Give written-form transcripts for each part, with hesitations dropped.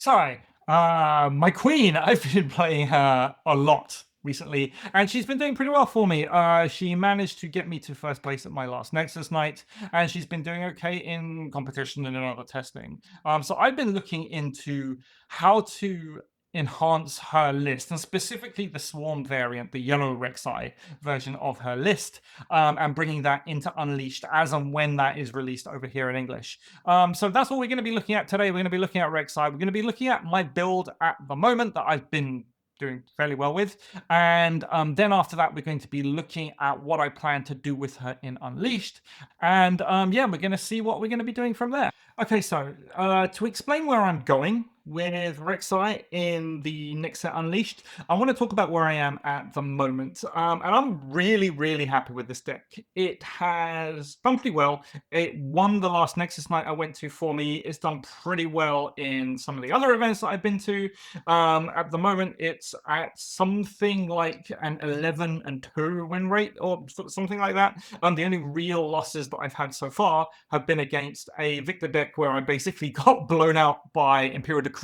Sorry, my queen, I've been playing her a lot recently, and she's been doing pretty well for me. She managed to get me to first place at my last Nexus night, and she's been doing okay in competition and in other testing. So I've been looking into how to enhance her list, and specifically the Swarm variant, the yellow Rek'Sai version of her list, and bringing that into Unleashed as and when that is released over here in English. So that's what we're going to be looking at today. We're going to be looking at Rek'Sai. We're going to be looking at my build at the moment that I've been doing fairly well with. And then after that, we're going to be looking at what I plan to do with her in Unleashed. And yeah, we're going to see what we're going to be doing from there. Okay, so to explain where I'm going with Rek'Sai in the next set Unleashed, I want to talk about where I am at the moment. And I'm really, really happy with this deck. It has done pretty well. It won the last Nexus night I went to for me. It's done pretty well in some of the other events that I've been to. At the moment, it's at something like an 11-2 win rate or something like that. The only real losses that I've had so far have been against a Victor deck where I basically got blown out by Imperial Decree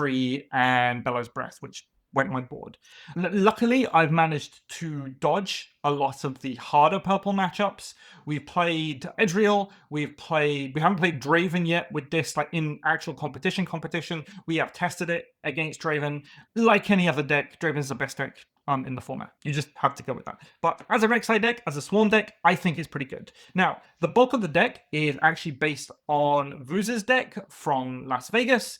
and Bellows Breath, which went on my board. Luckily, I've managed to dodge a lot of the harder purple matchups. We've played Edriel, we haven't played Draven yet with this, like in actual competition. We have tested it against Draven. Like any other deck, Draven's the best deck in the format. You just have to go with that. But as a Rek'Sai deck, as a Swarm deck, I think it's pretty good. Now, the bulk of the deck is actually based on Vuz's deck from Las Vegas.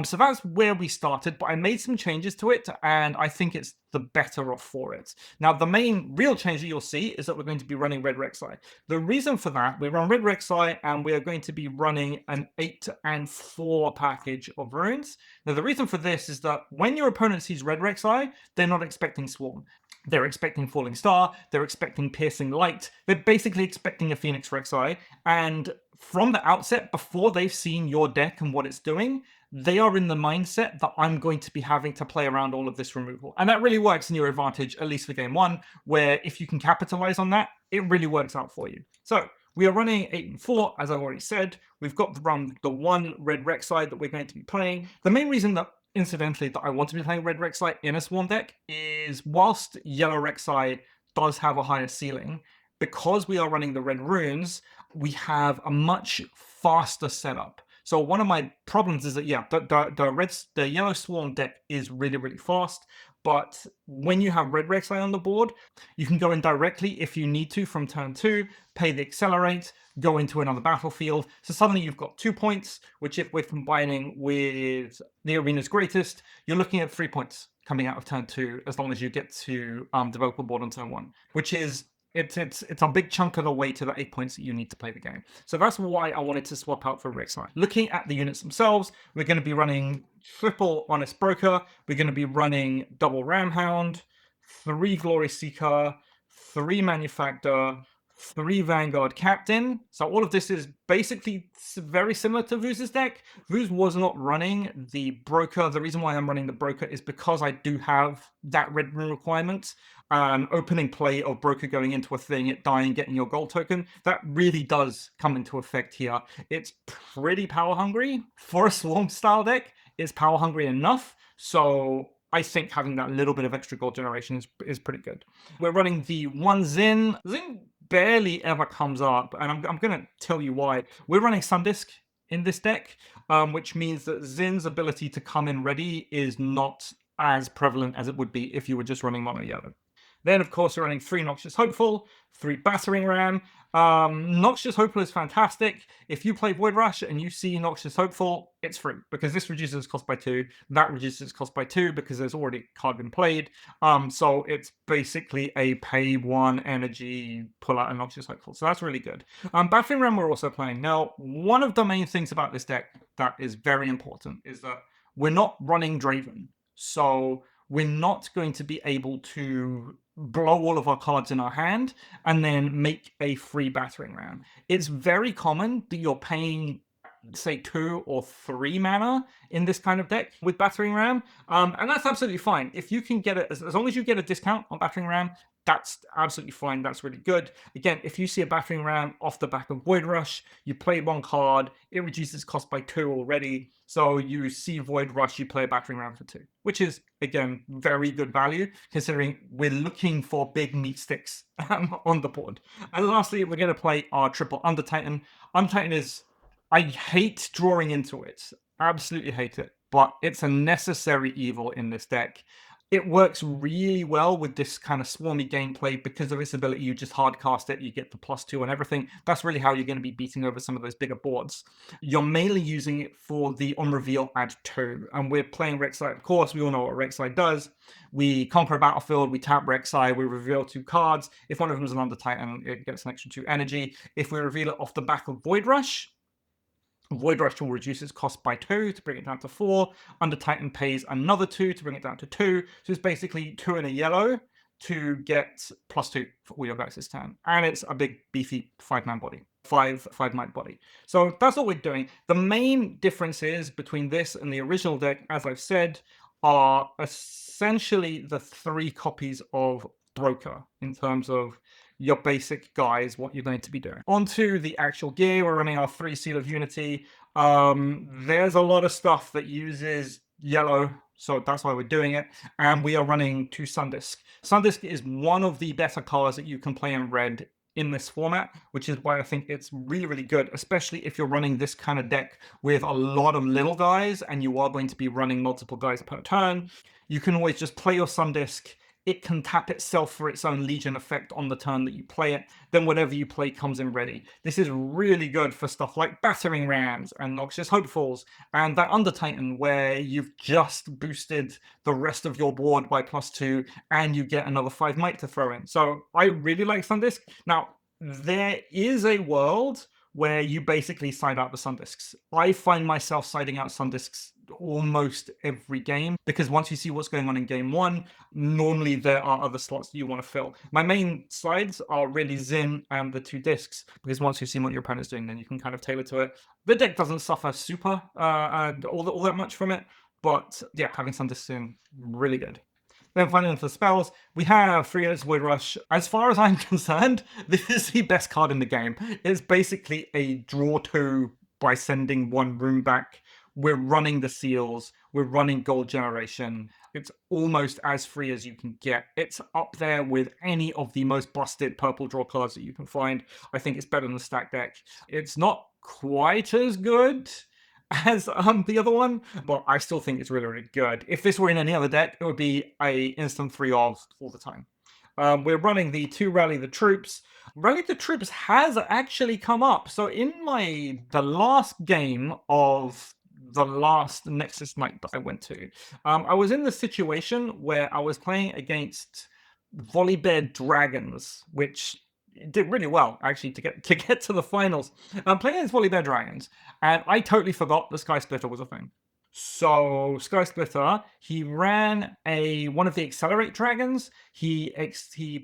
So that's where we started, but I made some changes to it, and I think it's the better off for it. Now, the main real change that you'll see is that we're going to be running Red Rek'Sai. The reason for that, we run Red Rek'Sai, and we are going to be running an 8 and 4 package of runes. Now, the reason for this is that when your opponent sees Red Rek'Sai, they're not expecting Swarm. They're expecting Falling Star, they're expecting Piercing Light, they're basically expecting a Phoenix Rek'Sai, and from the outset, before they've seen your deck and what it's doing, they are in the mindset that I'm going to be having to play around all of this removal. And that really works in your advantage, at least for game one, where if you can capitalize on that, it really works out for you. So we are running 8 and 4, as I've already said. We've got the one Red Rek'Sai that we're going to be playing. The main reason that incidentally, that I want to be playing Red Rek'Sai in a Swarm deck is whilst Yellow Rek'Sai does have a higher ceiling, because we are running the red runes, we have a much faster setup. So one of my problems is that, yeah, the Yellow Swarm deck is really, really fast. But when you have Red Rek'Sai on the board, you can go in directly if you need to from turn 2, pay the accelerate, go into another battlefield. So suddenly you've got 2 points, which if we're combining with the Arena's Greatest, you're looking at 3 points coming out of turn 2 as long as you get to develop a board on turn 1, which is it's a big chunk of the way to the 8 points that you need to play the game. So that's why I wanted to swap out for Rek'Sai. Looking at the units themselves, we're going to be running triple Honest Broker, we're going to be running double Ramhound, 3 Glory Seeker, 3 Manufactor, 3 Vanguard Captain. So all of this is basically very similar to Vuz's deck. Vuz was not running the Broker. The reason why I'm running the Broker is because I do have that red rune requirement. Opening play of Broker going into a thing, it dying, getting your gold token, that really does come into effect here. It's pretty power hungry. For a Swarm style deck, it's power hungry enough. So I think having that little bit of extra gold generation is pretty good. We're running the one Xin. Xin barely ever comes up, and I'm going to tell you why. We're running Sundisk in this deck, which means that Xin's ability to come in ready is not as prevalent as it would be if you were just running mono yellow. Then, of course, we're running 3 Noxious Hopeful, 3 Battering Ram. Noxious Hopeful is fantastic. If you play Void Rush and you see Noxious Hopeful, it's free, because this reduces its cost by 2, that reduces its cost by 2, because there's already a card been played. So it's basically a pay 1 energy, pull out a Noxious Hopeful. So that's really good. Battering Ram we're also playing. Now, one of the main things about this deck that is very important is that we're not running Draven. So we're not going to be able to blow all of our cards in our hand and then make a free battering ram. It's very common that you're paying say 2 or 3 mana in this kind of deck with Battering Ram, and that's absolutely fine. If you can get it, as long as you get a discount on Battering Ram, that's absolutely fine. That's really good. Again, if you see a Battering Ram off the back of Void Rush, you play one card, it reduces cost by 2 already. So you see Void Rush, you play a Battering Ram for 2, which is, again, very good value, considering we're looking for big meat sticks on the board. And lastly, we're going to play our triple Untitled. Untitled is, I hate drawing into it. Absolutely hate it. But it's a necessary evil in this deck. It works really well with this kind of swarmy gameplay because of its ability. You just hard cast it, you get the +2 and everything. That's really how you're going to be beating over some of those bigger boards. You're mainly using it for the on reveal add 2, and we're playing Rek'Sai. Of course, we all know what Rek'Sai does. We conquer a battlefield, we tap Rek'Sai, we reveal 2 cards. If one of them is an Untitled, it gets an extra 2 energy. If we reveal it off the back of Void Rush will reduce its cost by 2 to bring it down to 4. Untitled pays another 2 to bring it down to 2. So it's basically 2 and a yellow to get +2 for all your guys' turn. And it's a big, beefy 5-man body. 5-night body. So that's what we're doing. The main differences between this and the original deck, as I've said, are essentially the 3 copies of Broker in terms of your basic guys, what you're going to be doing. Onto the actual gear, we're running our 3 Seal of Unity. There's a lot of stuff that uses yellow, so that's why we're doing it. And we are running 2 Sundisk. Sundisk is one of the better colors that you can play in red in this format, which is why I think it's really, really good, especially if you're running this kind of deck with a lot of little guys and you are going to be running multiple guys per turn. You can always just play your Sundisk. It can tap itself for its own Legion effect on the turn that you play it. Then whatever you play comes in ready. This is really good for stuff like Battering Rams and Noxious Hopefuls and that Undertitan, where you've just boosted the rest of your board by +2 and you get another 5 might to throw in. So I really like Sundisk. Now, there is a world where you basically side out the Sundisks. I find myself siding out Sundisks almost every game, because once you see what's going on in game 1, normally there are other slots that you want to fill. My main sides are really Zin and the 2 discs, because once you've seen what your opponent's doing, then you can kind of tailor to it. The deck doesn't suffer super all that much from it, but yeah, having some discs in, really good. Then finally, for spells, we have 3 Units Void Rush. As far as I'm concerned, this is the best card in the game. It's basically a draw 2 by sending 1 rune back. We're running the seals. We're running gold generation. It's almost as free as you can get. It's up there with any of the most busted purple draw cards that you can find. I think it's better than the stack deck. It's not quite as good as the other one, but I still think it's really, really good. If this were in any other deck, it would be a instant 3 of all the time. We're running the 2 Rally the Troops. Rally the Troops has actually come up. So in the last game of the last Nexus night that I went to, I was in the situation where I was playing against Volibear Dragons, which did really well actually to get to the finals. I'm playing against Volibear Dragons, and I totally forgot the Sky Splitter was a thing. So Sky Splitter, he ran one of the Accelerate Dragons. He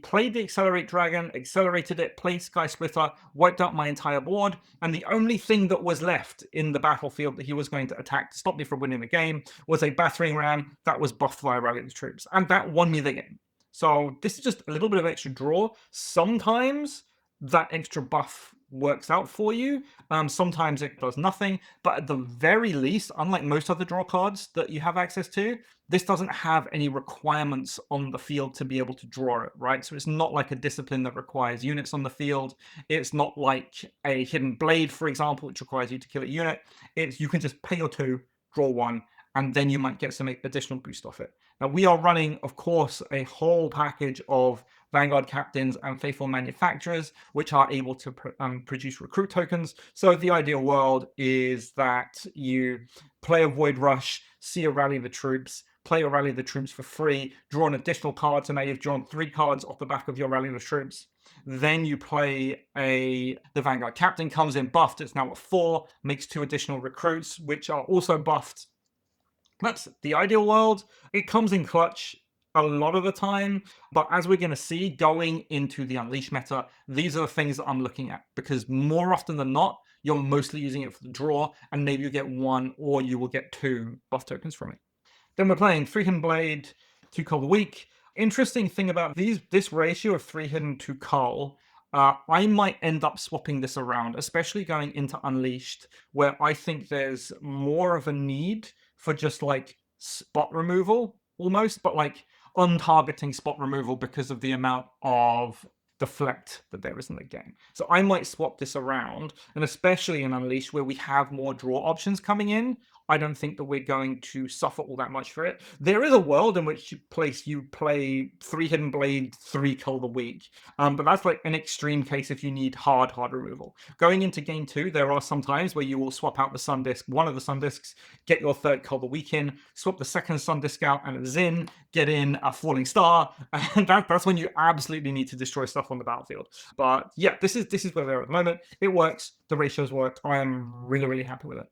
played the Accelerate Dragon, accelerated it, played Sky Splitter, wiped out my entire board, and the only thing that was left in the battlefield that he was going to attack to stop me from winning the game was a Battering Ram that was buffed via Rally Troops, and that won me the game. So this is just a little bit of extra draw. Sometimes that extra buff works out for you. Sometimes it does nothing, but at the very least, unlike most other draw cards that you have access to, this doesn't have any requirements on the field to be able to draw it, right? So it's not like a discipline that requires units on the field. It's not like a Hidden Blade, for example, which requires you to kill a unit. You can just pay your 2, draw 1, and then you might get some additional boost off it. Now, we are running, of course, a whole package of Vanguard Captains and Faithful Manufacturers, which are able to produce recruit tokens. So the ideal world is that you play a Void Rush, see a Rally the Troops, play a Rally the Troops for free, draw an additional card, so now you've drawn 3 cards off the back of your Rally the Troops. Then you play the Vanguard Captain comes in buffed, it's now at 4, makes 2 additional recruits, which are also buffed. That's the ideal world. It comes in clutch a lot of the time, but as we're going to see going into the Unleash meta, these are the things that I'm looking at, because more often than not, you're mostly using it for the draw, and maybe you get one or you will get two buff tokens from it. Then we're playing Three Hidden Blade, Two Cull the Weak. Interesting thing about this ratio of Three Hidden to Cull, I might end up swapping this around, especially going into Unleashed, where I think there's more of a need for just like spot removal almost, but like untargeting spot removal because of the amount of deflect that there is in the game. So I might swap this around, and especially in Unleashed where we have more draw options coming in, I don't think that we're going to suffer all that much for it. There is a world in which you play Three Hidden Blade, Three Cull the Weak, but that's like an extreme case if you need hard removal. Going into game two, there are some times where you will swap out the Sun Disc, one of the Sun Discs, get your third Cull the Weak in, swap the second Sun Disc out and it's in, get in a Falling Star, and that's when you absolutely need to destroy stuff on the battlefield. But yeah, this is where we're at the moment. It works. The ratios work. I am really happy with it.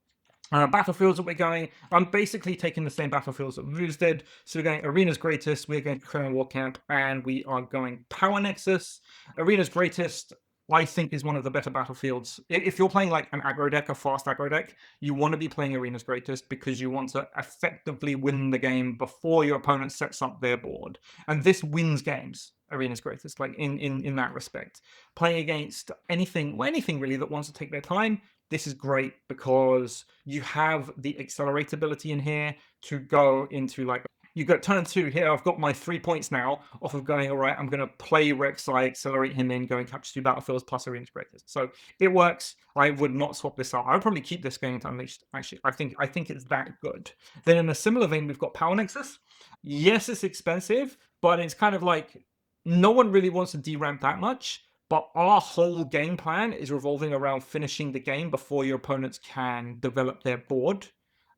Battlefields that we're going, I'm basically taking the same battlefields that Ruse did. So we're going Arena's Greatest, we're going Crown War Camp, and we are going Power Nexus. Arena's Greatest, I think, is one of the better battlefields. If you're playing like an aggro deck, a fast aggro deck, you want to be playing Arena's Greatest because you want to effectively win the game before your opponent sets up their board. And this wins games. Arena's Greatest, like in that respect. Playing against anything really that wants to take their time, this is great because you have the accelerate ability in here to go into like, you got turn two here. I've got my 3 points now off of going, all right, I'm going to play Rek'Sai, accelerate him in, go and capture 2 battlefields plus Arena's Greatest. So it works. I would not swap this out. I would probably keep this going to Unleashed, actually. I think it's that good. Then in a similar vein, we've got Power Nexus. Yes, it's expensive, but it's kind of like no one really wants to deramp that much. But our whole game plan is revolving around finishing the game before your opponents can develop their board.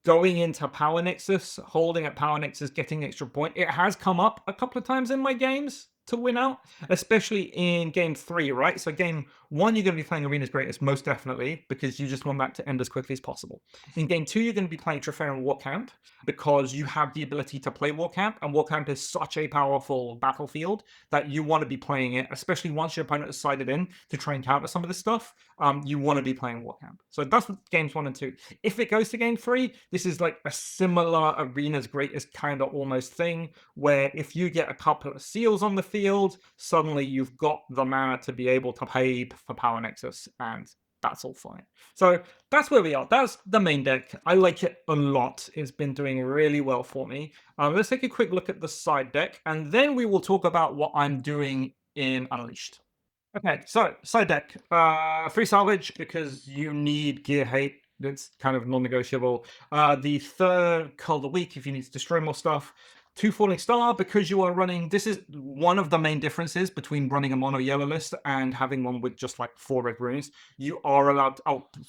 Going into Power Nexus, holding at Power Nexus, getting an extra point. It has come up a couple of times in my games to win out, especially in game 3, right? So game 1, you're going to be playing Arena's Greatest, most definitely, because you just want that to end as quickly as possible. In game 2, you're going to be playing Trifarian War Camp, because you have the ability to play War Camp, and War Camp is such a powerful battlefield that you want to be playing it, especially once your opponent has sided in to try and counter some of this stuff. You want to be playing War Camp. So that's games 1 and 2. If it goes to game 3, this is like a similar Arena's Greatest kind of almost thing, where if you get a couple of seals on the field, suddenly you've got the mana to be able to pay for Power Nexus, and that's all fine. So that's where we are. That's the main deck. I like it a lot. It's been doing really well for me. Let's take a quick look at the side deck, and then we will talk about what I'm doing in Unleashed. Okay, so side deck. Free salvage because you need gear hate. It's kind of non-negotiable. The third Cull the Weak if you need to destroy more stuff. 2 Falling Star because you are running. This is one of the main differences between running a mono yellow list and having one with just like 4 red runes. You are allowed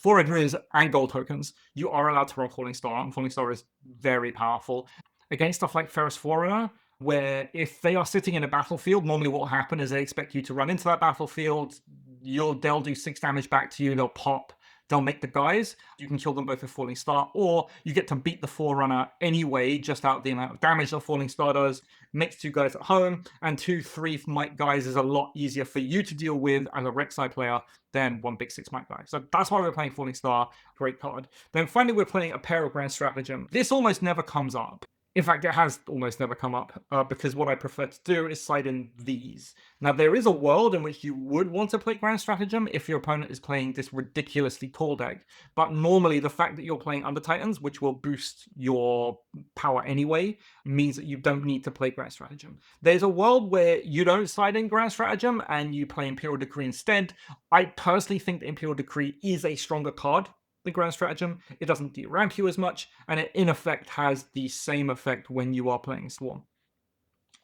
4 red runes and gold tokens. You are allowed to run Falling Star, and Falling Star is very powerful against stuff like Ferrous Forerunner, where if they are sitting in a battlefield, normally what will happen is they expect you to run into that battlefield. They'll do 6 damage back to you. They'll pop. They'll make the guys. You can kill them both with Falling Star, or you get to beat the Forerunner anyway, just out the amount of damage the Falling Star does. Makes 2 guys at home, and 2 3 might guys is a lot easier for you to deal with as a Rek'Sai player than 1 big 6 might guy. So that's why we're playing Falling Star. Great card. Then finally, we're playing a pair of Grand Stratagem. This almost never comes up. In fact, it has almost never come up because what I prefer to do is side in these. Now, there is a world in which you would want to play Grand Stratagem if your opponent is playing this ridiculously tall deck. But normally, the fact that you're playing Under Titans, which will boost your power anyway, means that you don't need to play Grand Stratagem. There's a world where you don't side in Grand Stratagem and you play Imperial Decree instead. I personally think that Imperial Decree is a stronger card. The Grand Stratagem, it doesn't deramp you as much, and it in effect has the same effect when you are playing Swarm.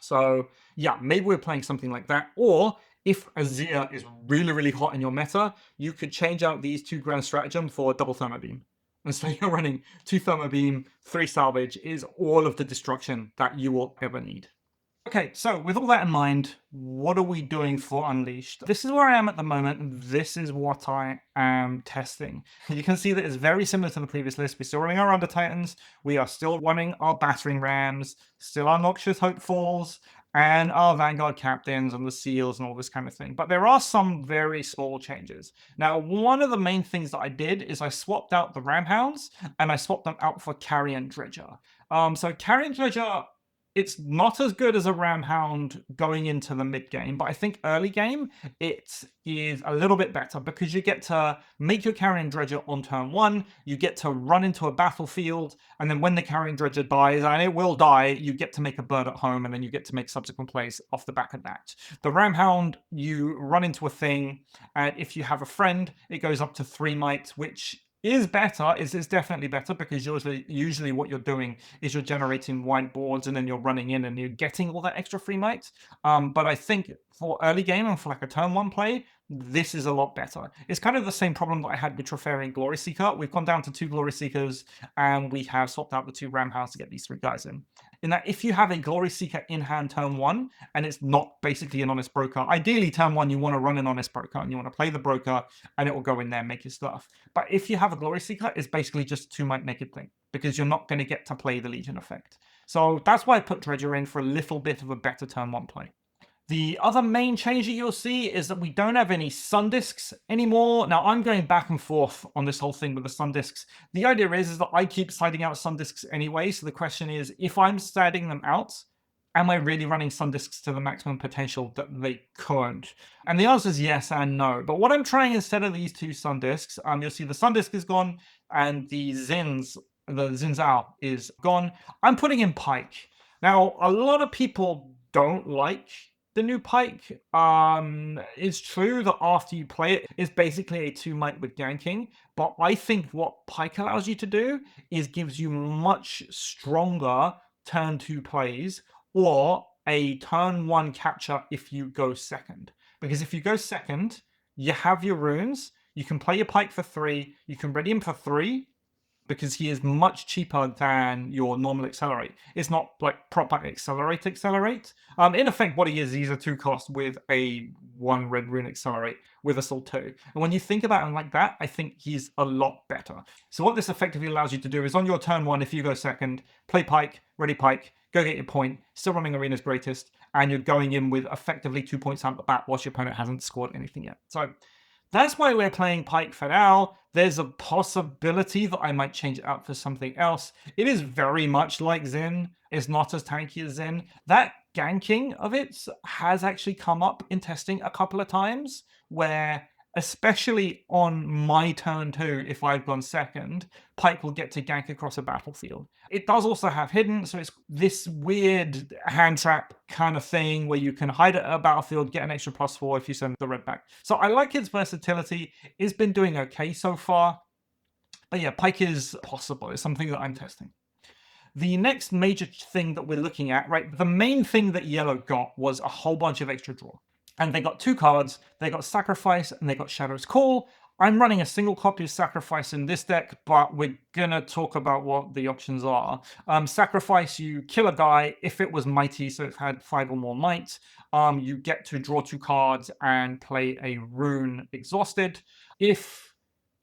So yeah, maybe we're playing something like that, or if Azir is really hot in your meta, you could change out these 2 Grand Stratagem for double Thermo Beam. And so you're running 2 Thermo Beam, 3 Salvage is all of the destruction that you will ever need. Okay, so with all that in mind, what are we doing for Unleashed? This is where I am at the moment, and this is what I am testing. You can see that it's very similar to the previous list. We're still running our Under Titans, we are still running our Battering Rams, still our Noxious Hopefuls, and our Vanguard captains and the seals and all this kind of thing. But there are some very small changes. Now, one of the main things that I did is I swapped out the Ramhounds and I swapped them out for Carrion Dredger. So Carrion Dredger, it's not as good as a Ramhound going into the mid game, but I think early game it is a little bit better because you get to make your Carrion Dredger on turn 1, you get to run into a battlefield, and then when the Carrion Dredger dies, and it will die, you get to make a bird at home, and then you get to make subsequent plays off the back of that. The Ramhound, you run into a thing, and if you have a friend, it goes up to 3 might, which is better, is definitely better, because usually what you're doing is you're generating white boards and then you're running in and you're getting all that extra free might. But I think for early game and for like a turn 1 play, this is a lot better. It's kind of the same problem that I had with Trofarian Glory Seeker. We've gone down to 2 Glory Seekers and we have swapped out the 2 Ram Hounds to get these 3 guys in. In that, if you have a Glory Seeker in hand turn 1 and it's not basically an Honest Broker, ideally turn 1 you want to run an Honest Broker and you want to play the Broker and it will go in there and make your stuff. But if you have a Glory Seeker, it's basically just 2 might naked thing because you're not going to get to play the Legion effect. So that's why I put Dredger in for a little bit of a better turn 1 play. The other main change that you'll see is that we don't have any sun discs anymore. Now, I'm going back and forth on this whole thing with the sun discs. The idea is that I keep sliding out sun discs anyway. So the question is, if I'm sliding them out, am I really running sun discs to the maximum potential that they could? And the answer is yes and no. But what I'm trying instead of these 2 sun discs, you'll see the sun disc is gone and the Zinzao is gone. I'm putting in Pike. Now, a lot of people don't like the new Pike. It's true that after you play it, it's basically a 2 might with ganking, but I think what Pike allows you to do is gives you much stronger turn 2 plays or a turn 1 capture if you go second. Because if you go second, you have your runes, you can play your Pike for 3, you can ready him for 3, because he is much cheaper than your normal accelerate. It's not like proper accelerate. In effect, what he is, he's a 2 cost with a 1 red rune accelerate with assault 2. And when you think about him like that, I think he's a lot better. So what this effectively allows you to do is on your turn 1, if you go second, play Pike, ready Pike, go get your point, still running Arena's Greatest, and you're going in with effectively 2 points out the bat whilst your opponent hasn't scored anything yet. So that's why we're playing Pike for now. There's a possibility that I might change it out for something else. It is very much like Xin. It's not as tanky as Xin. That ganking of it has actually come up in testing a couple of times, where especially on my turn 2, if I've gone second, Pike will get to gank across a battlefield. It does also have hidden, so it's this weird hand trap kind of thing where you can hide at a battlefield, get an extra +4 if you send the red back. So I like its versatility. It's been doing okay so far. But yeah, Pike is possible. It's something that I'm testing. The next major thing that we're looking at, right, the main thing that Yellow got was a whole bunch of extra draw. And they got 2 cards. They got Sacrifice and they got Shadow's Call. I'm running a single copy of Sacrifice in this deck, but we're gonna talk about what the options are. Sacrifice, you kill a guy. If it was mighty, so it had 5 or more might, you get to draw 2 cards and play a rune exhausted. If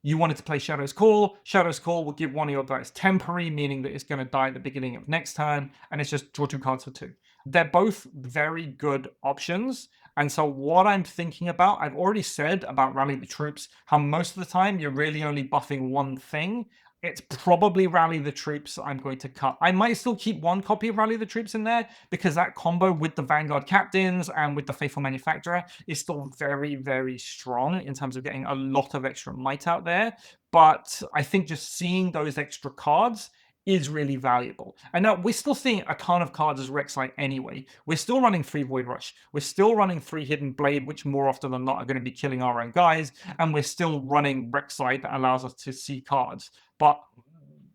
you wanted to play Shadow's Call will give one of your dice temporary, meaning that it's going to die at the beginning of next turn, and it's just draw 2 cards for 2. They're both very good options, and so what I'm thinking about, I've already said about Rally the Troops, how most of the time you're really only buffing one thing. It's probably Rally the Troops I'm going to cut. I might still keep 1 copy of Rally the Troops in there, because that combo with the Vanguard Captains and with the Faithful Manufacturer is still very, very strong in terms of getting a lot of extra might out there. But I think just seeing those extra cards is really valuable. And now we're still seeing a ton of cards as Rek'Sai anyway. We're still running 3 Void Rush. We're still running 3 Hidden Blade, which more often than not are going to be killing our own guys. And we're still running Rek'Sai that allows us to see cards. But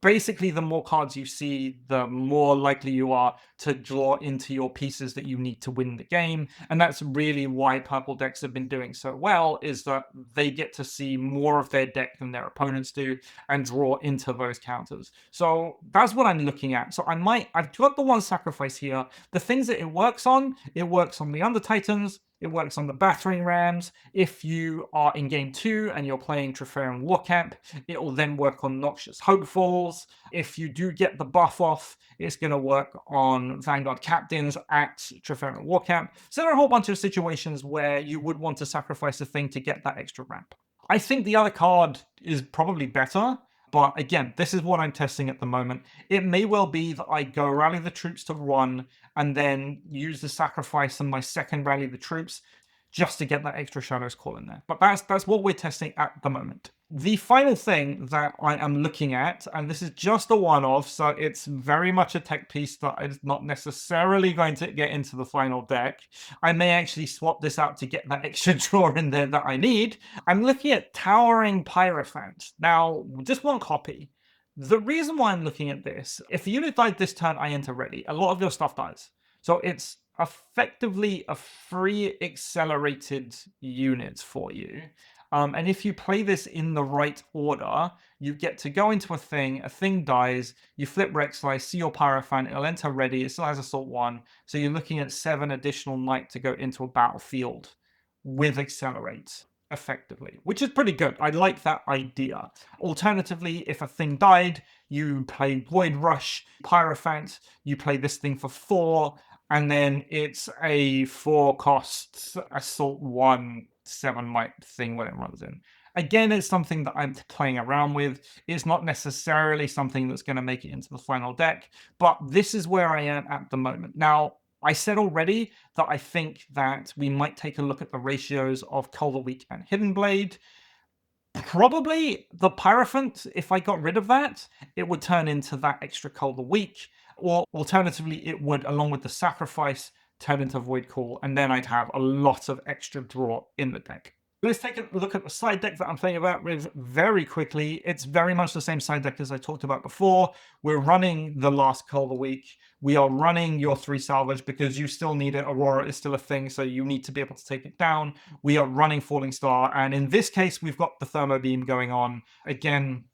basically, the more cards you see, the more likely you are to draw into your pieces that you need to win the game. And that's really why purple decks have been doing so well, is that they get to see more of their deck than their opponents do and draw into those counters. So that's what I'm looking at. So I've got the 1 Sacrifice here. The things that it works on the Under Titans, it works on the battering rams. If you are in game 2 and you're playing Treferian Warcamp, it will then work on Noxious Hopefuls. If you do get the buff off, it's going to work on Vanguard Captains at Treferian Warcamp. So there are a whole bunch of situations where you would want to sacrifice a thing to get that extra ramp. I think the other card is probably better, but again, this is what I'm testing at the moment. It may well be that I go rally the troops to 1 and then use the sacrifice on my second rally the troops just to get that extra Shadow's Call in there. But that's what we're testing at the moment. The final thing that I am looking at, and this is just a one-off, so it's very much a tech piece that is not necessarily going to get into the final deck. I may actually swap this out to get that extra draw in there that I need. I'm looking at Towering Pyrophant. Now, just one copy. The reason why I'm looking at this, if the unit died this turn, I enter ready. A lot of your stuff dies. So it's effectively a free accelerated unit for you. And if you play this in the right order, you get to go into a thing dies, you flip Rek'Sai, see your Pyrophant, it'll enter ready, it still has Assault 1, so you're looking at 7 additional Night to go into a battlefield with Accelerate, effectively, which is pretty good. I like that idea. Alternatively, if a thing died, you play Void Rush, Pyrophant, you play this thing for 4, and then it's a 4-cost Assault 1 7 might thing when it runs in. Again, it's something that I'm playing around with. It's not necessarily something that's going to make it into the final deck, but this is where I am at the moment. Now, I said already that I think that we might take a look at the ratios of Cull the Weak and Hidden Blade. Probably the Pyrophant, if I got rid of that, it would turn into that extra Cull the Weak, or alternatively, it would, along with the Sacrifice, turn into Void Call, and then I'd have a lot of extra draw in the deck. Let's take a look at the side deck that I'm playing about with very quickly. It's very much the same side deck as I talked about before. We're running the last Cull of the Week. We are running your 3 salvage because you still need it. Aurora is still a thing, so you need to be able to take it down. We are running Falling Star, and in this case, we've got the Thermo Beam going on. Again,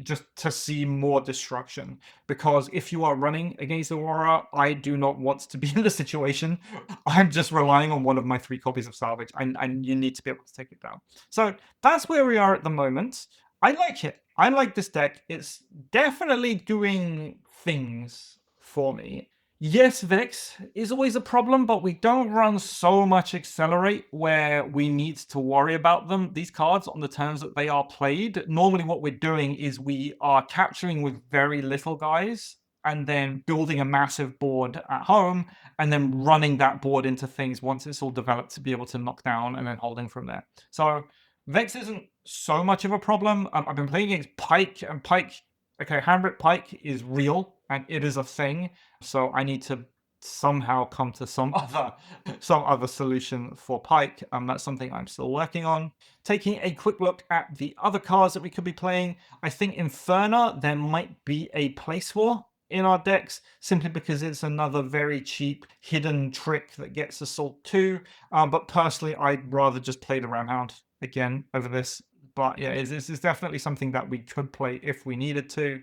just to see more destruction, because if you are running against Aurora, I do not want to be in the situation. I'm just relying on one of my 3 copies of salvage, and you need to be able to take it down. So that's where we are at the moment. I like it. I like this deck. It's definitely doing things for me. Yes, Vex is always a problem, but we don't run so much Accelerate where we need to worry about them. These cards, on the terms that they are played, normally what we're doing is we are capturing with very little guys and then building a massive board at home and then running that board into things once it's all developed to be able to knock down and then holding from there. So Vex isn't so much of a problem. I've been playing against Pike, and Pike, okay, Handwrit Pike is real and it is a thing. So I need to somehow come to some other solution for Pike. That's something I'm still working on. Taking a quick look at the other cards that we could be playing, I think Inferna, there might be a place for in our decks, simply because it's another very cheap hidden trick that gets Assault 2. But personally, I'd rather just play the Ramhound again over this. But yeah, it's definitely something that we could play if we needed to.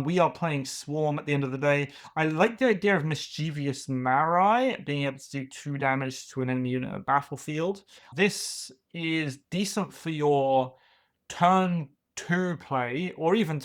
We are playing Swarm at the end of the day. I like the idea of Mischievous Marai being able to do 2 damage to an enemy unit on battlefield. This is decent for your turn 2 play, or even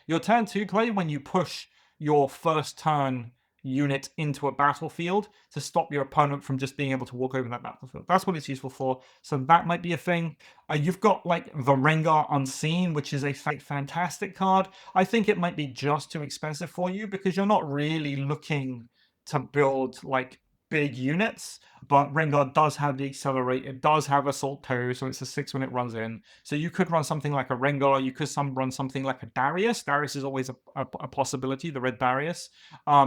your turn 2 play when you push your first turn unit into a battlefield to stop your opponent from just being able to walk over that battlefield. That's what it's useful for. So that might be a thing. You've got like the Rengar Unseen, which is a fantastic card. I think it might be just too expensive for you because you're not really looking to build like big units, but Rengar does have the Accelerate, it does have Assault 2, so it's a 6 when it runs in. So you could run something like a Rengar, you could run something like a Darius. Darius is always a possibility, the red Darius.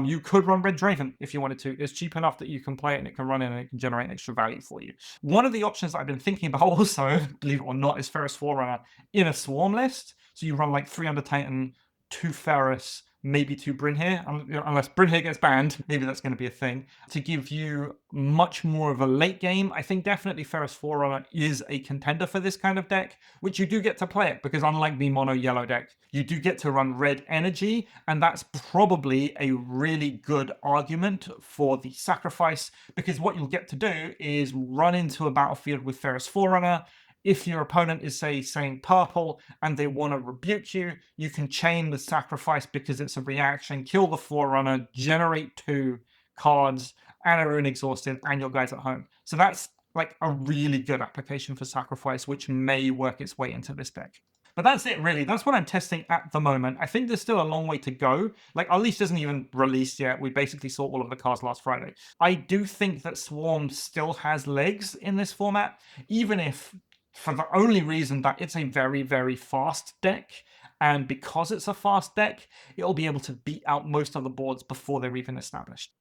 You could run Red Draven if you wanted to. It's cheap enough that you can play it and it can run in and it can generate extra value for you. One of the options that I've been thinking about also, believe it or not, is Ferrous Forerunner in a Swarm list. So you run like 3 Under Titan, 2 Ferrous, maybe two Brynhir, unless Brynhir gets banned, maybe that's going to be a thing, to give you much more of a late game. I think definitely Ferris Forerunner is a contender for this kind of deck, which you do get to play it, because unlike the mono yellow deck, you do get to run red energy, and that's probably a really good argument for the sacrifice, because what you'll get to do is run into a battlefield with Ferris Forerunner. If your opponent is, say, saying purple and they want to rebuke you, you can chain the sacrifice because it's a reaction, kill the Forerunner, generate 2 cards, and everyone exhausted, and your guys at home. So that's like a really good application for sacrifice, which may work its way into this deck. But that's it, really. That's what I'm testing at the moment. I think there's still a long way to go. Like, Unleashed isn't even released yet. We basically saw all of the cards last Friday. I do think that Swarm still has legs in this format, even if for the only reason that it's a very, very fast deck. And because it's a fast deck, it'll be able to beat out most of the boards before they're even established.